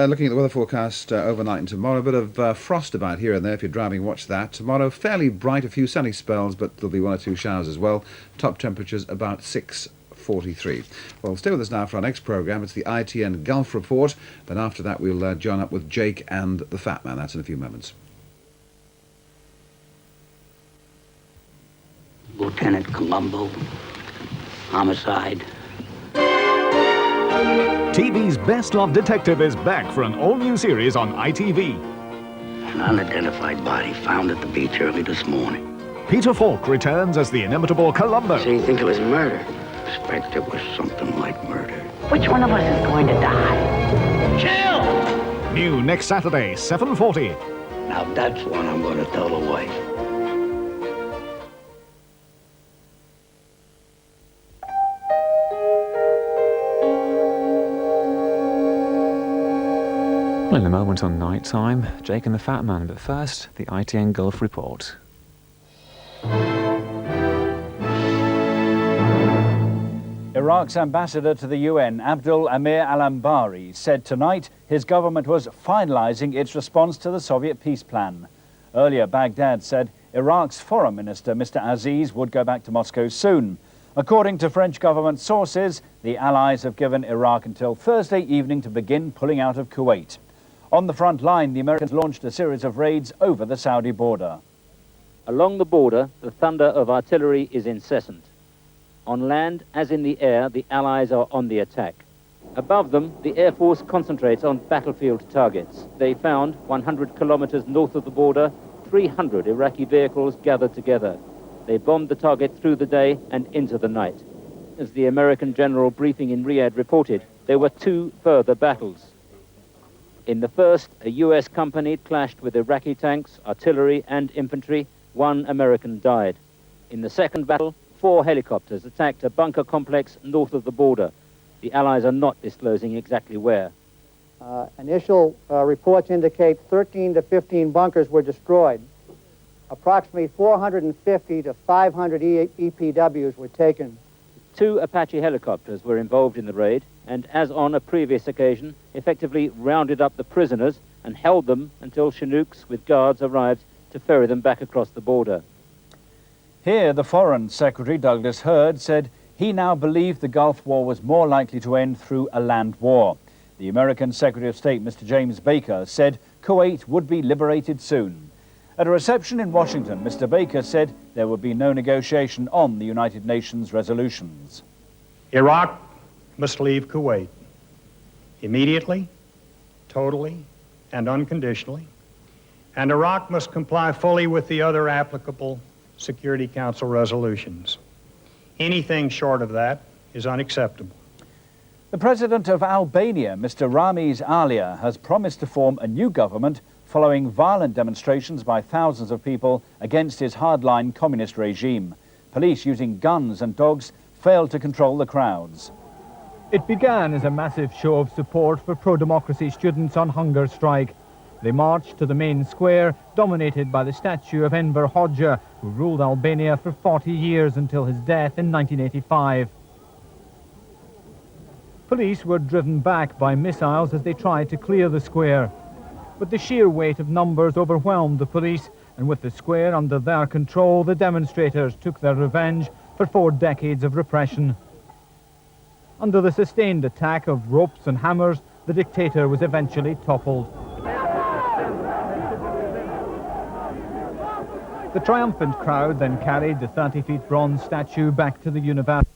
Looking at the weather forecast overnight and tomorrow, a bit of frost about here and there if you're driving, watch that. Tomorrow, fairly bright, a few sunny spells, but there'll be one or two showers as well. Top temperatures about 6:43. Well, stay with us now for our next programme. It's the ITN Gulf Report. Then after that, we'll join up with Jake and the Fat Man. That's in a few moments. Lieutenant Columbo, homicide. TV's best-loved detective is back for an all-new series on ITV. An unidentified body found at the beach early this morning. Peter Falk returns as the inimitable Columbo. So you think it was murder? Suspect it was something like murder. Which one of us is going to die? Chill! New next Saturday, 7:40. Now that's one I'm going to tell the wife. Well, in a moment on Night Time, Jake and the Fat Man, but first, the ITN Gulf Report. Iraq's ambassador to the UN, Abdul Amir al-Ambari, said tonight his government was finalising its response to the Soviet peace plan. Earlier, Baghdad said Iraq's foreign minister, Mr. Aziz, would go back to Moscow soon. According to French government sources, the Allies have given Iraq until Thursday evening to begin pulling out of Kuwait. On the front line, the Americans launched a series of raids over the Saudi border. Along the border, the thunder of artillery is incessant. On land, as in the air, the Allies are on the attack. Above them, the Air Force concentrates on battlefield targets. They found, 100 kilometers north of the border, 300 Iraqi vehicles gathered together. They bombed the target through the day and into the night. As the American general briefing in Riyadh reported, there were two further battles. In the first, a US company clashed with Iraqi tanks, artillery and infantry. 1 American died. In the second battle, 4 helicopters attacked a bunker complex north of the border. The Allies are not disclosing exactly where. Initial reports indicate 13 to 15 bunkers were destroyed. Approximately 450 to 500 EPWs were taken. 2 Apache helicopters were involved in the raid and, as on a previous occasion, effectively rounded up the prisoners and held them until Chinooks with guards arrived to ferry them back across the border. Here, the Foreign Secretary, Douglas Hurd, said he now believed the Gulf War was more likely to end through a land war. The American Secretary of State, Mr. James Baker, said Kuwait would be liberated soon. At a reception in Washington, Mr. Baker said there would be no negotiation on the United Nations resolutions. Iraq must leave Kuwait immediately, totally, and unconditionally, and Iraq must comply fully with the other applicable Security Council resolutions. Anything short of that is unacceptable. The President of Albania, Mr. Ramiz Alia, has promised to form a new government following violent demonstrations by thousands of people against his hardline communist regime. Police using guns and dogs failed to control the crowds. It began as a massive show of support for pro-democracy students on hunger strike. They marched to the main square, dominated by the statue of Enver Hoxha, who ruled Albania for 40 years until his death in 1985. Police were driven back by missiles as they tried to clear the square. But the sheer weight of numbers overwhelmed the police, and with the square under their control, the demonstrators took their revenge for 4 decades of repression. Under the sustained attack of ropes and hammers, the dictator was eventually toppled. The triumphant crowd then carried the 30-feet bronze statue back to the university.